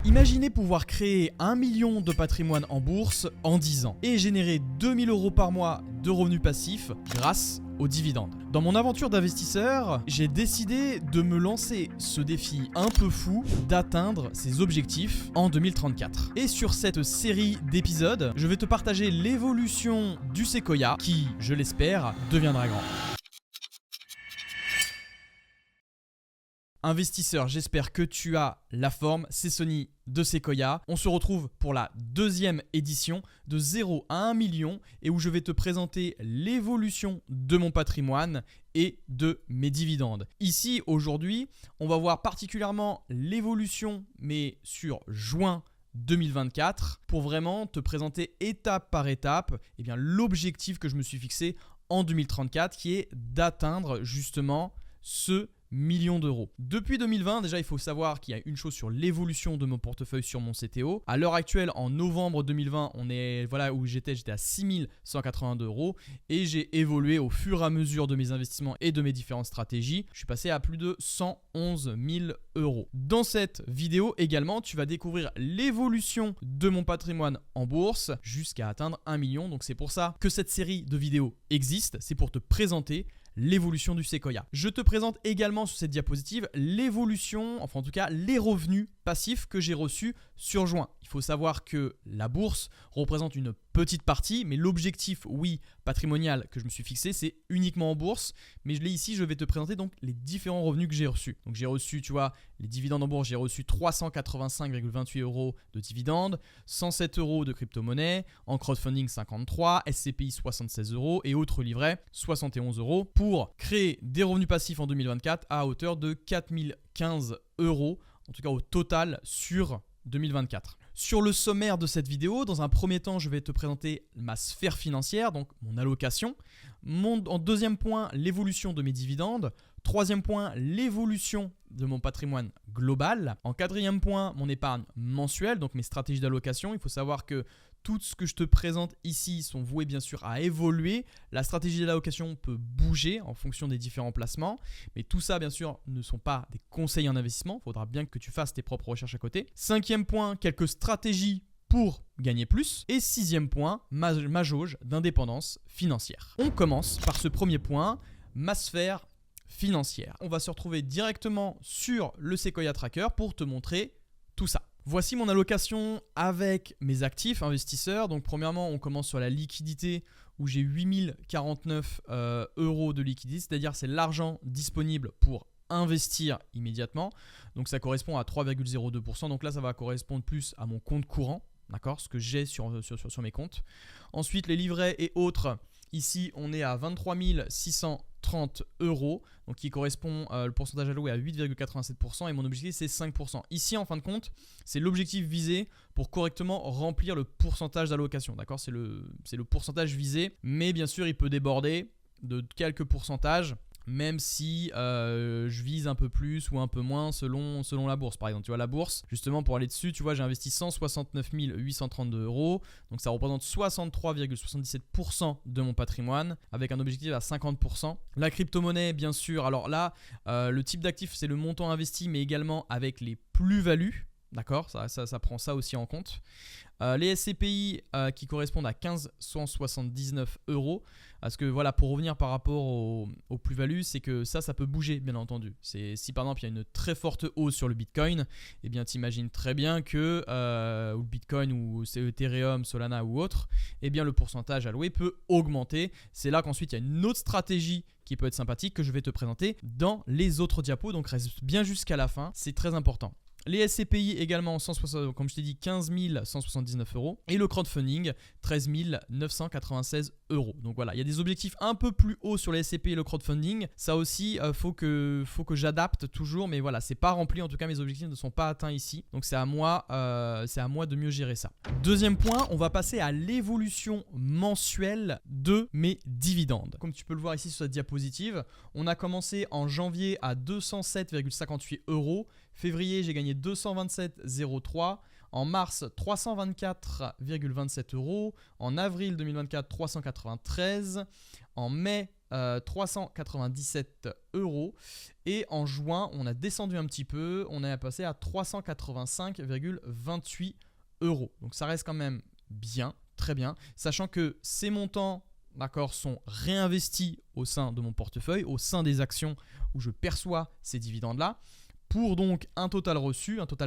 Imaginez pouvoir créer 1 million de patrimoine en bourse en 10 ans et générer 2000 € par mois de revenus passifs grâce aux dividendes. Dans mon aventure d'investisseur, j'ai décidé de me lancer ce défi un peu fou d'atteindre ces objectifs en 2034. Et sur cette série d'épisodes, je vais te partager l'évolution du séquoia qui, je l'espère, deviendra grand. Investisseur, j'espère que tu as la forme, c'est Sonny de Sequoia. On se retrouve pour la deuxième édition de 0 à 1 million et où je vais te présenter l'évolution de mon patrimoine et de mes dividendes. Ici, aujourd'hui, on va voir particulièrement l'évolution, mais sur juin 2024, pour vraiment te présenter étape par étape l'objectif que je me suis fixé en 2034 qui est d'atteindre justement ce millions d'euros. Depuis 2020, déjà, il faut savoir qu'il y a une chose sur l'évolution de mon portefeuille sur mon CTO. À l'heure actuelle, en novembre 2020, on est où j'étais à 6182 € et j'ai évolué au fur et à mesure de mes investissements et de mes différentes stratégies. Je suis passé à plus de 111 000 €. Dans cette vidéo également, tu vas découvrir l'évolution de mon patrimoine en bourse jusqu'à atteindre 1 million. Donc c'est pour ça que cette série de vidéos existe. C'est pour te présenter l'évolution du séquoia. Je te présente également sur cette diapositive l'évolution, enfin en tout cas les revenus passifs que j'ai reçus sur juin. Il faut savoir que la bourse représente une petite partie, mais l'objectif, oui, patrimonial que je me suis fixé, c'est uniquement en bourse. Mais je vais te présenter donc les différents revenus que j'ai reçus. Donc j'ai reçu, tu vois, les dividendes en bourse, j'ai reçu 385,28 € de dividendes, 107 € de crypto-monnaie, en crowdfunding 53, SCPI 76 € et autres livrets 71 € pour créer des revenus passifs en 2024 à hauteur de 4015 €, en tout cas au total sur 2024. Sur le sommaire de cette vidéo, dans un premier temps, je vais te présenter ma sphère financière, donc mon allocation. En deuxième point, l'évolution de mes dividendes. Troisième point, l'évolution de mon patrimoine global. En quatrième point, mon épargne mensuelle, donc mes stratégies d'allocation. Il faut savoir que tout ce que je te présente ici sont voués bien sûr à évoluer. La stratégie d'allocation peut bouger en fonction des différents placements. Mais tout ça bien sûr ne sont pas des conseils en investissement. Il faudra bien que tu fasses tes propres recherches à côté. Cinquième point, quelques stratégies pour gagner plus. Et sixième point, ma jauge d'indépendance financière. On commence par ce premier point, ma sphère financière. On va se retrouver directement sur le Sequoia Tracker pour te montrer tout ça. Voici mon allocation avec mes actifs investisseurs. Donc premièrement, on commence sur la liquidité où j'ai 8049 € de liquidité, c'est-à-dire c'est l'argent disponible pour investir immédiatement. Donc ça correspond à 3,02%. Donc là, ça va correspondre plus à mon compte courant, d'accord, ce que j'ai sur mes comptes. Ensuite, les livrets et autres. Ici, on est à 23 630 €, donc qui correspond le pourcentage alloué à 8,87% et mon objectif c'est 5%. Ici, en fin de compte, c'est l'objectif visé pour correctement remplir le pourcentage d'allocation. D'accord, c'est le pourcentage visé, mais bien sûr, il peut déborder de quelques pourcentages. Même si je vise un peu plus ou un peu moins selon la bourse. Par exemple, tu vois, la bourse, justement pour aller dessus, tu vois, j'ai investi 169 832 €. Donc ça représente 63,77% de mon patrimoine avec un objectif à 50%. La crypto-monnaie, bien sûr. Alors là, le type d'actif, c'est le montant investi, mais également avec les plus-values. D'accord, ça prend ça aussi en compte. Les SCPI qui correspondent à 1579 €. Parce que voilà, pour revenir par rapport aux plus-values, c'est que ça peut bouger bien entendu. Si par exemple il y a une très forte hausse sur le Bitcoin, eh bien tu imagines très bien que ou le Bitcoin ou c'est Ethereum, Solana ou autre, eh bien le pourcentage alloué peut augmenter. C'est là qu'ensuite il y a une autre stratégie qui peut être sympathique que je vais te présenter dans les autres diapos. Donc reste bien jusqu'à la fin, c'est très important. Les SCPI également, comme je t'ai dit, 15 179 € et le crowdfunding, 13 996 €. Donc voilà, il y a des objectifs un peu plus hauts sur les SCPI et le crowdfunding. Ça aussi, faut que j'adapte toujours, mais voilà, c'est pas rempli. En tout cas, mes objectifs ne sont pas atteints ici. Donc c'est à moi de mieux gérer ça. Deuxième point, on va passer à l'évolution mensuelle de mes dividendes. Comme tu peux le voir ici sur cette diapositive, on a commencé en janvier à 207,58 €. Février, j'ai gagné 227,03 €. En mars, 324,27 €. En avril 2024, 393. En mai 397 euros. Et en juin, on a descendu un petit peu. On est passé à 385,28 euros. Donc ça reste quand même bien, très bien. Sachant que ces montants, d'accord, sont réinvestis au sein de mon portefeuille, au sein des actions où je perçois ces dividendes-là, pour donc un total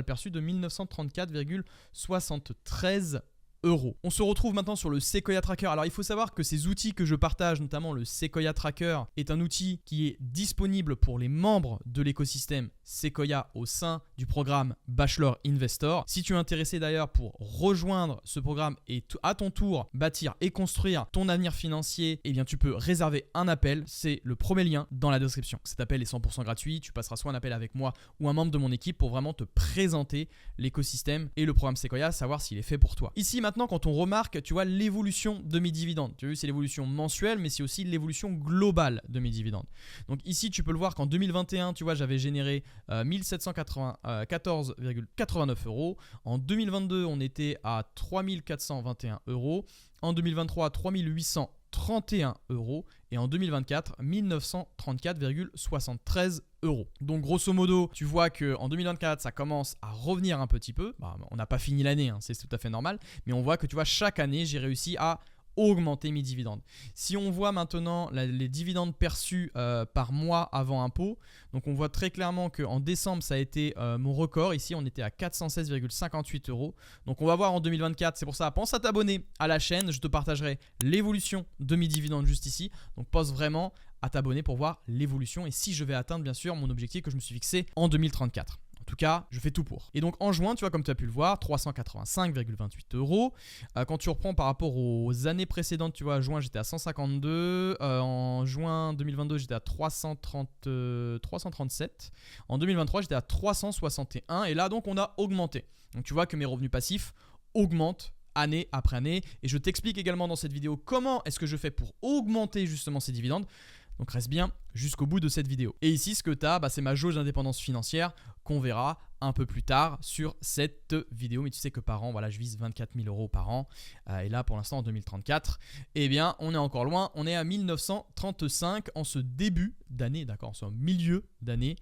perçu de 1934,73 euros. On se retrouve maintenant sur le Sequoia Tracker. Alors il faut savoir que ces outils que je partage, notamment le Sequoia Tracker, est un outil qui est disponible pour les membres de l'écosystème Sequoia au sein du programme Bachelor Investor. Si tu es intéressé d'ailleurs pour rejoindre ce programme et à ton tour bâtir et construire ton avenir financier, eh bien tu peux réserver un appel. C'est le premier lien dans la description. Cet appel est 100% gratuit. Tu passeras soit un appel avec moi ou un membre de mon équipe pour vraiment te présenter l'écosystème et le programme Sequoia, savoir s'il est fait pour toi. Ici maintenant, quand on remarque, tu vois, l'évolution de mes dividendes. Tu as vu, c'est l'évolution mensuelle, mais c'est aussi l'évolution globale de mes dividendes. Donc ici, tu peux le voir qu'en 2021, tu vois, j'avais généré 1714,89 euros. En 2022, on était à 3421 euros. En 2023, 3831 euros. Et en 2024, 1934,73 euros. Donc grosso modo, tu vois qu'en 2024, ça commence à revenir un petit peu. On n'a pas fini l'année, hein, c'est tout à fait normal. Mais on voit que tu vois, chaque année, j'ai réussi à augmenter mes dividendes. Si on voit maintenant les dividendes perçus par mois avant impôt, donc on voit très clairement qu'en décembre, ça a été mon record. Ici, on était à 416,58 euros. Donc on va voir en 2024. C'est pour ça, pense à t'abonner à la chaîne. Je te partagerai l'évolution de mes dividendes juste ici. Donc pense vraiment à t'abonner pour voir l'évolution et si je vais atteindre bien sûr mon objectif que je me suis fixé en 2034. En tout cas, je fais tout pour. Et donc en juin, tu vois, comme tu as pu le voir, 385,28 euros. Quand tu reprends par rapport aux années précédentes, tu vois, en juin, j'étais à 152. En juin 2022, j'étais à 337. En 2023, j'étais à 361. Et là, donc, on a augmenté. Donc tu vois que mes revenus passifs augmentent année après année. Et je t'explique également dans cette vidéo comment est-ce que je fais pour augmenter justement ces dividendes. Donc reste bien jusqu'au bout de cette vidéo. Et ici, ce que tu as, c'est ma jauge d'indépendance financière qu'on verra un peu plus tard sur cette vidéo. Mais tu sais que par an, voilà, je vise 24 000 euros par an. Et là, pour l'instant, en 2034, eh bien, on est encore loin. On est à 1935 en ce début d'année, d'accord, en ce milieu d'année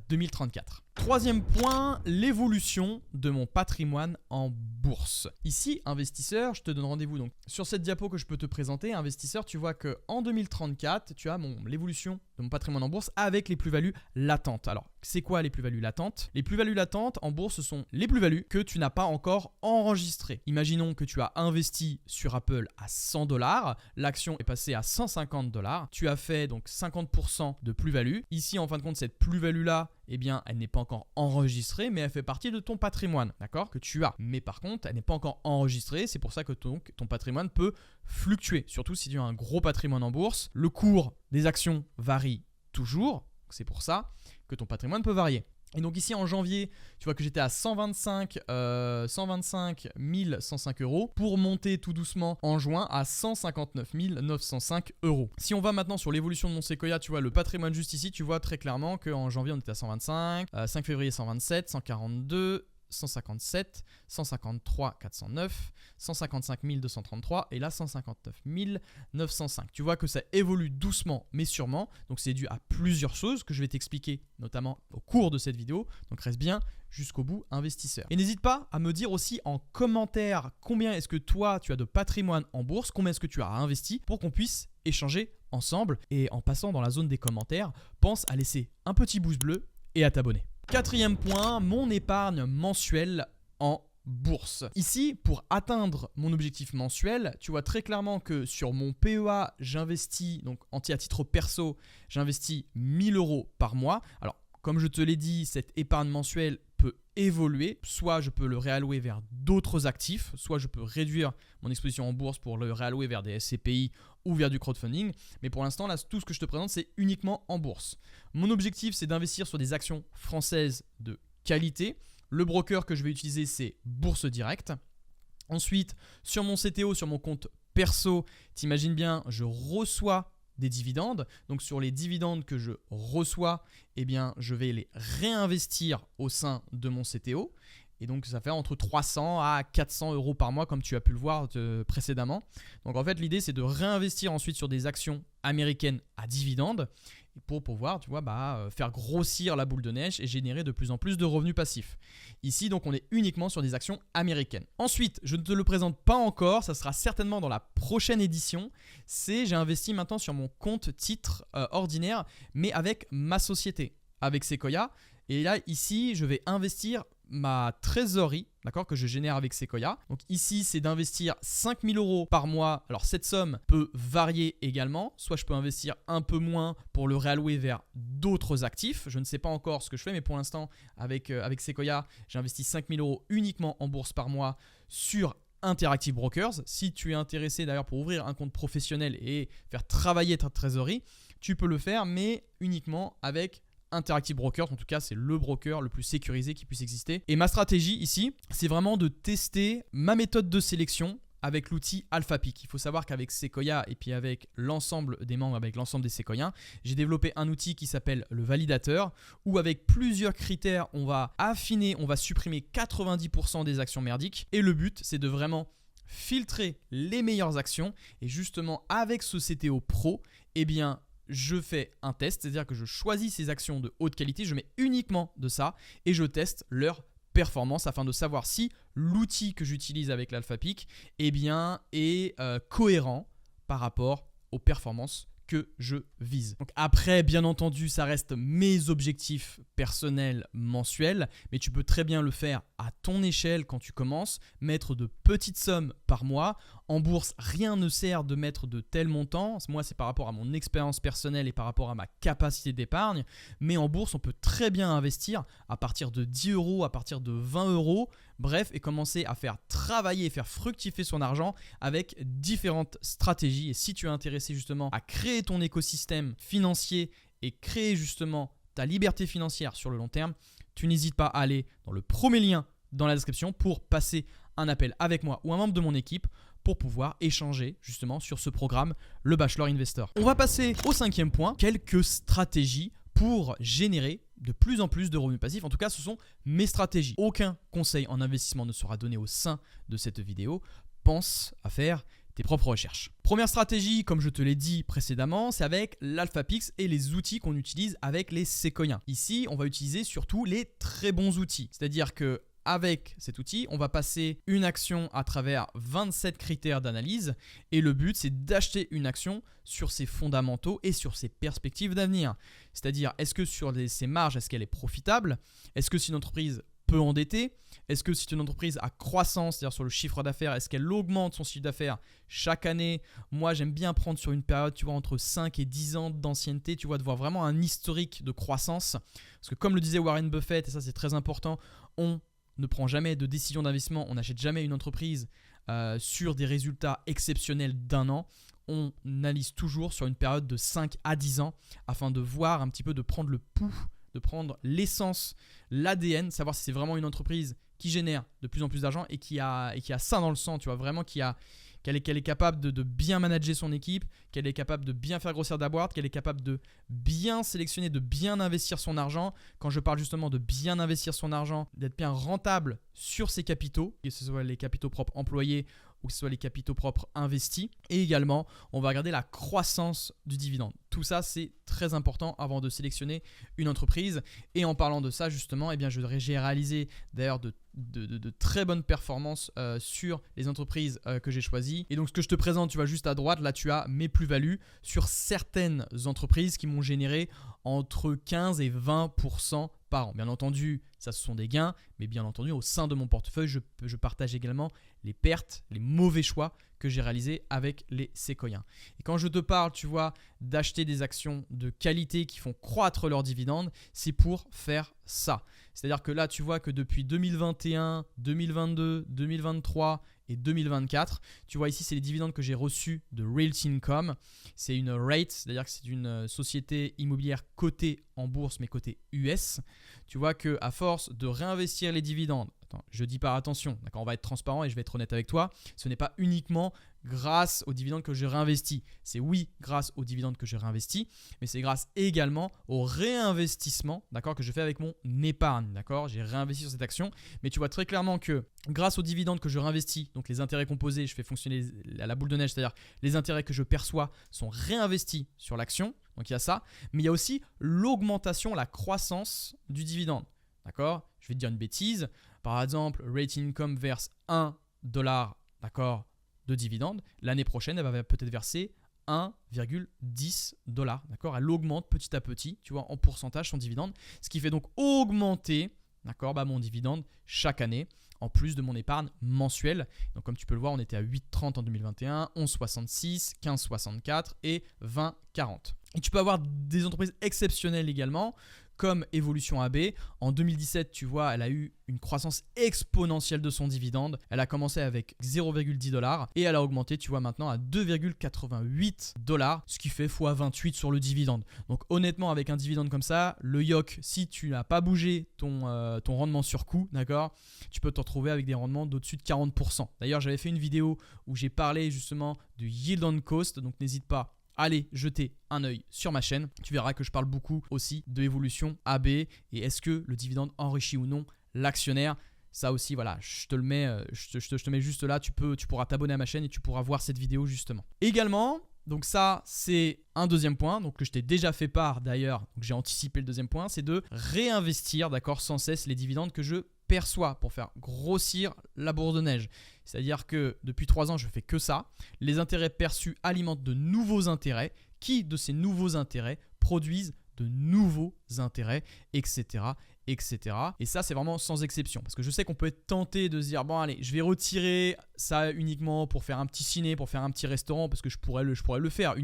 2034. Troisième point, l'évolution de mon patrimoine en bourse. Ici, investisseur, je te donne rendez-vous donc sur cette diapo que je peux te présenter. Investisseur, tu vois qu'en 2034, tu as l'évolution de mon patrimoine en bourse avec les plus-values latentes. Alors, c'est quoi les plus-values latentes? Les plus-values latentes en bourse, ce sont les plus-values que tu n'as pas encore enregistrées. Imaginons que tu as investi sur Apple à 100 $, l'action est passée à 150 $, tu as fait donc 50% de plus-value. Ici, en fin de compte, cette plus-value-là, eh bien, elle n'est pas encore enregistrée, mais elle fait partie de ton patrimoine, d'accord, que tu as. Mais par contre, elle n'est pas encore enregistrée, c'est pour ça que ton patrimoine peut fluctuer, surtout si tu as un gros patrimoine en bourse. Le cours des actions varie toujours, c'est pour ça que ton patrimoine peut varier. Et donc ici en janvier, tu vois que j'étais à 125 105 euros pour monter tout doucement en juin à 159 905 euros. Si on va maintenant sur l'évolution de mon Sequoia, tu vois le patrimoine juste ici, tu vois très clairement qu'en janvier on était à 125, 5 février 127, 142, 157, 153 409, 155 233 et là 159 905. Tu vois que ça évolue doucement mais sûrement. Donc c'est dû à plusieurs choses que je vais t'expliquer notamment au cours de cette vidéo. Donc reste bien jusqu'au bout, investisseur. Et n'hésite pas à me dire aussi en commentaire combien est-ce que toi tu as de patrimoine en bourse, combien est-ce que tu as investi pour qu'on puisse échanger ensemble. Et en passant dans la zone des commentaires, pense à laisser un petit pouce bleu et à t'abonner. Quatrième point, mon épargne mensuelle en bourse. Ici, pour atteindre mon objectif mensuel, tu vois très clairement que sur mon PEA, j'investis, donc à titre perso, j'investis 1000 euros par mois. Alors, comme je te l'ai dit, cette épargne mensuelle peut évoluer. Soit je peux le réallouer vers d'autres actifs, soit je peux réduire mon exposition en bourse pour le réallouer vers des SCPI ou vers du crowdfunding. Mais pour l'instant, là, tout ce que je te présente, c'est uniquement en bourse. Mon objectif, c'est d'investir sur des actions françaises de qualité. Le broker que je vais utiliser, c'est Bourse Directe. Ensuite, sur mon CTO, sur mon compte perso, t'imagines bien, je reçois des dividendes. Donc sur les dividendes que je reçois, eh bien, je vais les réinvestir au sein de mon CTO. Et donc, ça fait entre 300 à 400 euros par mois, comme tu as pu le voir précédemment. Donc, en fait, l'idée, c'est de réinvestir ensuite sur des actions américaines à dividendes pour pouvoir, tu vois, faire grossir la boule de neige et générer de plus en plus de revenus passifs. Ici, donc, on est uniquement sur des actions américaines. Ensuite, je ne te le présente pas encore, ça sera certainement dans la prochaine édition. J'ai investi maintenant sur mon compte titre ordinaire, mais avec ma société, avec Sequoia. Et là, ici, je vais investir ma trésorerie, d'accord, que je génère avec Sequoia. Donc ici, c'est d'investir 5 000 euros par mois. Alors cette somme peut varier également. Soit je peux investir un peu moins pour le réallouer vers d'autres actifs. Je ne sais pas encore ce que je fais, mais pour l'instant, avec Sequoia, j'investis 5 000 euros uniquement en bourse par mois sur Interactive Brokers. Si tu es intéressé d'ailleurs pour ouvrir un compte professionnel et faire travailler ta trésorerie, tu peux le faire, mais uniquement avec Interactive Brokers. En tout cas, c'est le broker le plus sécurisé qui puisse exister. Et ma stratégie ici, c'est vraiment de tester ma méthode de sélection avec l'outil AlphaPick. Il faut savoir qu'avec Sequoia et puis avec l'ensemble des membres, avec l'ensemble des Sequoiens, j'ai développé un outil qui s'appelle le validateur, où avec plusieurs critères, on va affiner, on va supprimer 90% des actions merdiques. Et le but, c'est de vraiment filtrer les meilleures actions. Et justement, avec ce CTO Pro, eh bien, je fais un test, c'est-à-dire que je choisis ces actions de haute qualité, je mets uniquement de ça et je teste leur performance afin de savoir si l'outil que j'utilise avec l'AlphaPick est cohérent par rapport aux performances que je vise. Donc après, bien entendu, ça reste mes objectifs personnels mensuels, mais tu peux très bien le faire à ton échelle quand tu commences, mettre de petites sommes par mois. En bourse, rien ne sert de mettre de tels montants. Moi, c'est par rapport à mon expérience personnelle et par rapport à ma capacité d'épargne. Mais en bourse, on peut très bien investir à partir de 10 euros, à partir de 20 euros. Bref, et commencer à faire travailler et faire fructifier son argent avec différentes stratégies. Et si tu es intéressé justement à créer ton écosystème financier et créer justement ta liberté financière sur le long terme, tu n'hésites pas à aller dans le premier lien dans la description pour passer un appel avec moi ou un membre de mon équipe pour pouvoir échanger justement sur ce programme, le Bachelor Investor. On va passer au 5e point, quelques stratégies pour générer de plus en plus de revenus passifs. En tout cas, ce sont mes stratégies. Aucun conseil en investissement ne sera donné au sein de cette vidéo. Pense à faire tes propres recherches. Première stratégie, comme je te l'ai dit précédemment, c'est avec l'AlphaPick et les outils qu'on utilise avec les Sequoiens. Ici, on va utiliser surtout les très bons outils. C'est-à-dire que avec cet outil, on va passer une action à travers 27 critères d'analyse et le but, c'est d'acheter une action sur ses fondamentaux et sur ses perspectives d'avenir. C'est-à-dire, est-ce que sur ses marges, est-ce qu'elle est profitable? Est-ce que c'est une entreprise peu endettée? Est-ce que c'est une entreprise à croissance, c'est-à-dire sur le chiffre d'affaires, est-ce qu'elle augmente son chiffre d'affaires chaque année? Moi, j'aime bien prendre sur une période, tu vois, entre 5 et 10 ans d'ancienneté, tu vois, de voir vraiment un historique de croissance. Parce que comme le disait Warren Buffett, et ça c'est très important, on ne prend jamais de décision d'investissement, on n'achète jamais une entreprise sur des résultats exceptionnels d'un an. On analyse toujours sur une période de 5 à 10 ans afin de voir un petit peu, de prendre le pouls, de prendre l'essence, l'ADN, savoir si c'est vraiment une entreprise qui génère de plus en plus d'argent et qui a ça dans le sang, tu vois, vraiment qu'elle est capable de bien manager son équipe, qu'elle est capable de bien faire grossir la boîte, qu'elle est capable de bien sélectionner, de bien investir son argent. Quand je parle justement de bien investir son argent, d'être bien rentable sur ses capitaux, que ce soit les capitaux propres employés ou que ce soit les capitaux propres investis. Et également, on va regarder la croissance du dividende. Tout ça, c'est très important avant de sélectionner une entreprise. Et en parlant de ça, justement, eh bien, j'ai réalisé d'ailleurs de très bonnes performances sur les entreprises que j'ai choisies. Et donc, ce que je te présente, tu vois, juste à droite, là, tu as mes plus-values sur certaines entreprises qui m'ont généré entre 15 et 20% par an. Bien entendu, ça ce sont des gains, mais bien entendu, au sein de mon portefeuille, je partage également les pertes, les mauvais choix que j'ai réalisés avec les Sequoiens. Et quand je te parle, tu vois, d'acheter des actions de qualité qui font croître leurs dividendes, c'est pour faire ça. C'est-à-dire que là, tu vois que depuis 2021, 2022, 2023 et 2024, tu vois ici, c'est les dividendes que j'ai reçus de Realty Income. C'est une REIT, c'est-à-dire que c'est une société immobilière cotée en bourse, mais cotée US. Tu vois qu'à force de réinvestir les dividendes attends, je dis par attention, d'accord, on va être transparent et je vais être honnête avec toi, ce n'est pas uniquement grâce aux dividendes que je réinvestis. C'est oui, grâce aux dividendes que je réinvestis, mais c'est grâce également au réinvestissement, d'accord, que je fais avec mon épargne, d'accord. J'ai réinvesti sur cette action, mais tu vois très clairement que grâce aux dividendes que je réinvestis, donc les intérêts composés, je fais fonctionner la boule de neige, c'est-à-dire les intérêts que je perçois sont réinvestis sur l'action, donc il y a ça, mais il y a aussi l'augmentation, la croissance du dividende, d'accord. Je vais te dire une bêtise, par exemple, Rate Income verse 1 $, d'accord, de dividende, l'année prochaine, elle va peut-être verser 1,10 $, d'accord. Elle augmente petit à petit, tu vois, en pourcentage son dividende, ce qui fait donc augmenter, d'accord, mon dividende chaque année, en plus de mon épargne mensuelle. Donc comme tu peux le voir, on était à 8,30 en 2021, 11,66, 15,64 et 20,40. Et tu peux avoir des entreprises exceptionnelles également, comme Evolution AB. En 2017, tu vois, elle a eu une croissance exponentielle de son dividende. Elle a commencé avec 0,10 $ et elle a augmenté, tu vois, maintenant à 2,88 $, ce qui fait x28 sur le dividende. Donc honnêtement, avec un dividende comme ça, le YOC, si tu n'as pas bougé ton rendement sur coût, d'accord, tu peux te retrouver avec des rendements d'au-dessus de 40%. D'ailleurs, j'avais fait une vidéo où j'ai parlé justement du yield on cost, donc n'hésite pas. Allez jeter un œil sur ma chaîne. Tu verras que je parle beaucoup aussi de Evolution AB et est-ce que le dividende enrichit ou non l'actionnaire. Ça aussi, voilà, je te le mets, je te mets juste là. Tu pourras t'abonner à ma chaîne et tu pourras voir cette vidéo justement. Également, donc ça, c'est un deuxième point, donc que je t'ai déjà fait part d'ailleurs. Donc j'ai anticipé le deuxième point, c'est de réinvestir, d'accord, sans cesse les dividendes que je perçois pour faire grossir la boule de neige. C'est-à-dire que depuis 3 ans, je fais que ça. Les intérêts perçus alimentent de nouveaux intérêts qui, de ces nouveaux intérêts, produisent de nouveaux intérêts, etc. etc. Et ça, c'est vraiment sans exception. Parce que je sais qu'on peut être tenté de se dire, bon allez, je vais retirer ça uniquement pour faire un petit ciné, pour faire un petit restaurant, parce que je pourrais le faire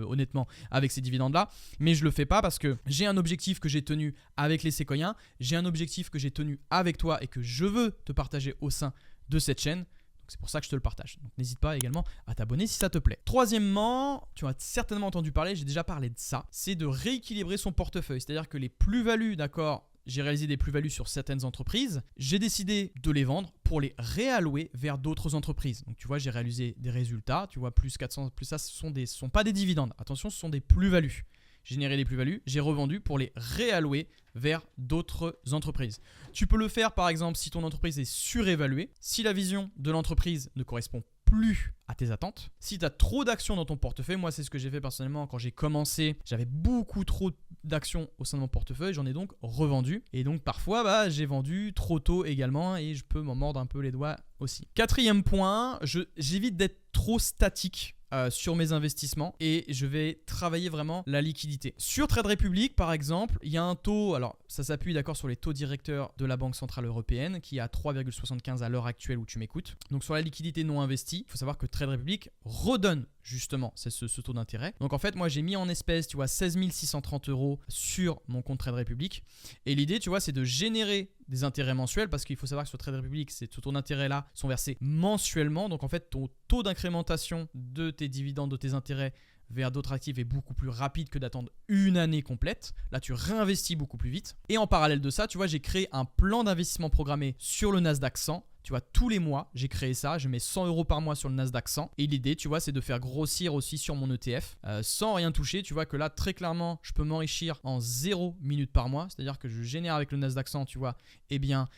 honnêtement avec ces dividendes-là. Mais je ne le fais pas parce que j'ai un objectif que j'ai tenu avec les Séquoiens, j'ai un objectif que j'ai tenu avec toi et que je veux te partager au sein de cette chaîne. C'est pour ça que je te le partage. Donc n'hésite pas également à t'abonner si ça te plaît. Troisièmement, tu as certainement entendu parler, j'ai déjà parlé de ça, c'est de rééquilibrer son portefeuille. C'est-à-dire que les plus-values, d'accord, j'ai réalisé des plus-values sur certaines entreprises, j'ai décidé de les vendre pour les réallouer vers d'autres entreprises. Donc tu vois, j'ai réalisé des résultats, tu vois, plus 400, plus ça, ce sont pas des dividendes. Attention, ce sont des plus-values. J'ai généré des plus-values, j'ai revendu pour les réallouer vers d'autres entreprises. Tu peux le faire par exemple si ton entreprise est surévaluée, si la vision de l'entreprise ne correspond plus à tes attentes. Si tu as trop d'actions dans ton portefeuille, moi c'est ce que j'ai fait personnellement quand j'ai commencé, j'avais beaucoup trop d'actions au sein de mon portefeuille, j'en ai donc revendu. Et donc parfois j'ai vendu trop tôt également et je peux m'en mordre un peu les doigts aussi. Quatrième point, j'évite d'être trop statique sur mes investissements et je vais travailler vraiment la liquidité. Sur Trade Republic par exemple, il y a un taux, alors ça s'appuie d'accord sur les taux directeurs de la Banque Centrale Européenne qui est à 3,75 à l'heure actuelle où tu m'écoutes. Donc sur la liquidité non investie, il faut savoir que Trade Republic redonne justement ce taux d'intérêt. Donc en fait moi j'ai mis en espèces, tu vois, 16 630 € sur mon compte Trade Republic et l'idée tu vois c'est de générer des intérêts mensuels parce qu'il faut savoir que sur Trade Republic, ce taux d'intérêt là sont versés mensuellement. Donc en fait ton taux d'incrémentation de tes dividendes, de tes intérêts vers d'autres actifs est beaucoup plus rapide que d'attendre une année complète. Là, tu réinvestis beaucoup plus vite. Et en parallèle de ça, tu vois, j'ai créé un plan d'investissement programmé sur le Nasdaq 100. Tu vois, tous les mois, j'ai créé ça. Je mets 100 € par mois sur le Nasdaq 100. Et l'idée, tu vois, c'est de faire grossir aussi sur mon ETF sans rien toucher. Tu vois que là, très clairement, je peux m'enrichir en 0 minutes par mois. C'est-à-dire que je génère avec le Nasdaq 100, tu vois, eh bien,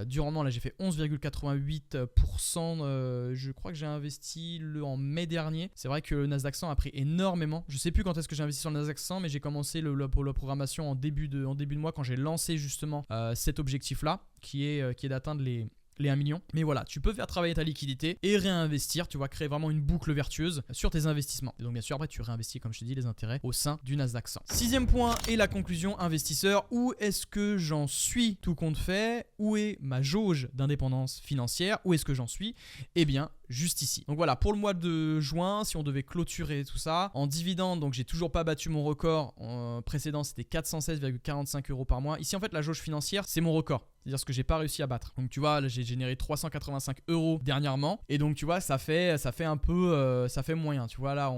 du rendement, là, j'ai fait 11,88%. Je crois que j'ai investi en mai dernier. C'est vrai que le Nasdaq 100 a pris énormément. Je ne sais plus quand est-ce que j'ai investi sur le Nasdaq 100, mais j'ai commencé la programmation en début de mois quand j'ai lancé justement cet objectif-là, qui est d'atteindre les 1 million. Mais voilà, tu peux faire travailler ta liquidité et réinvestir. Tu vas créer vraiment une boucle vertueuse sur tes investissements. Et donc bien sûr, après, tu réinvestis, comme je te dis, les intérêts au sein du Nasdaq 100. Sixième point et la conclusion, investisseur. Où est-ce que j'en suis tout compte fait? Où est ma jauge d'indépendance financière? Où est-ce que j'en suis? Eh bien, juste ici. Donc voilà, pour le mois de juin, si on devait clôturer tout ça, en dividende, donc j'ai toujours pas battu mon record précédent, c'était 416,45 € par mois. Ici, en fait, la jauge financière, c'est mon record. C'est-à-dire ce que j'ai pas réussi à battre. Donc tu vois, là, j'ai généré 385 € dernièrement. Et donc tu vois, ça fait un peu, ça fait moyen. Tu vois, là,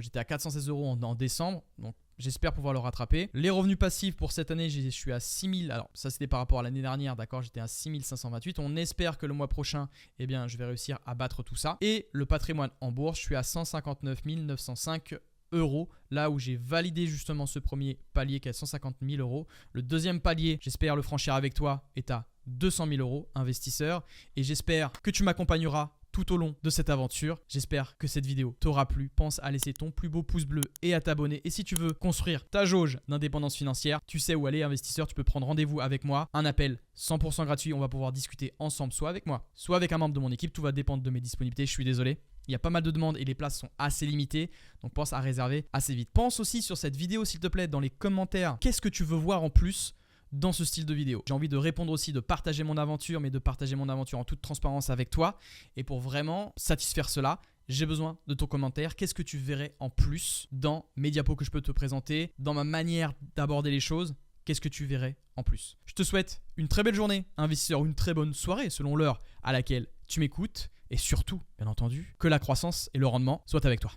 j'étais à 416 € en décembre. Donc J'espère pouvoir le rattraper. Les revenus passifs pour cette année, je suis à 6000. Alors ça c'était par rapport à l'année dernière, d'accord, j'étais à 6528. On espère que le mois prochain, eh bien, je vais réussir à battre tout ça. Et le patrimoine en bourse, je suis à 159 905 euros, là où j'ai validé justement ce premier palier qui est à 150 000 euros. Le deuxième palier, j'espère le franchir avec toi, est à 200 000 euros, investisseur. Et j'espère que tu m'accompagneras tout au long de cette aventure. J'espère que cette vidéo t'aura plu. Pense à laisser ton plus beau pouce bleu et à t'abonner. Et si tu veux construire ta jauge d'indépendance financière, tu sais où aller, investisseur. Tu peux prendre rendez-vous avec moi. Un appel 100% gratuit. On va pouvoir discuter ensemble, soit avec moi, soit avec un membre de mon équipe. Tout va dépendre de mes disponibilités. Je suis désolé. Il y a pas mal de demandes et les places sont assez limitées. Donc pense à réserver assez vite. Pense aussi sur cette vidéo, s'il te plaît, dans les commentaires, qu'est-ce que tu veux voir en plus dans ce style de vidéo. J'ai envie de répondre aussi, de partager mon aventure, mais de partager mon aventure en toute transparence avec toi. Et pour vraiment satisfaire cela, j'ai besoin de ton commentaire. Qu'est-ce que tu verrais en plus dans mes diapos que je peux te présenter, dans ma manière d'aborder les choses? Qu'est-ce que tu verrais en plus? Je te souhaite une très belle journée, investisseur, une très bonne soirée selon l'heure à laquelle tu m'écoutes. Et surtout, bien entendu, que la croissance et le rendement soient avec toi.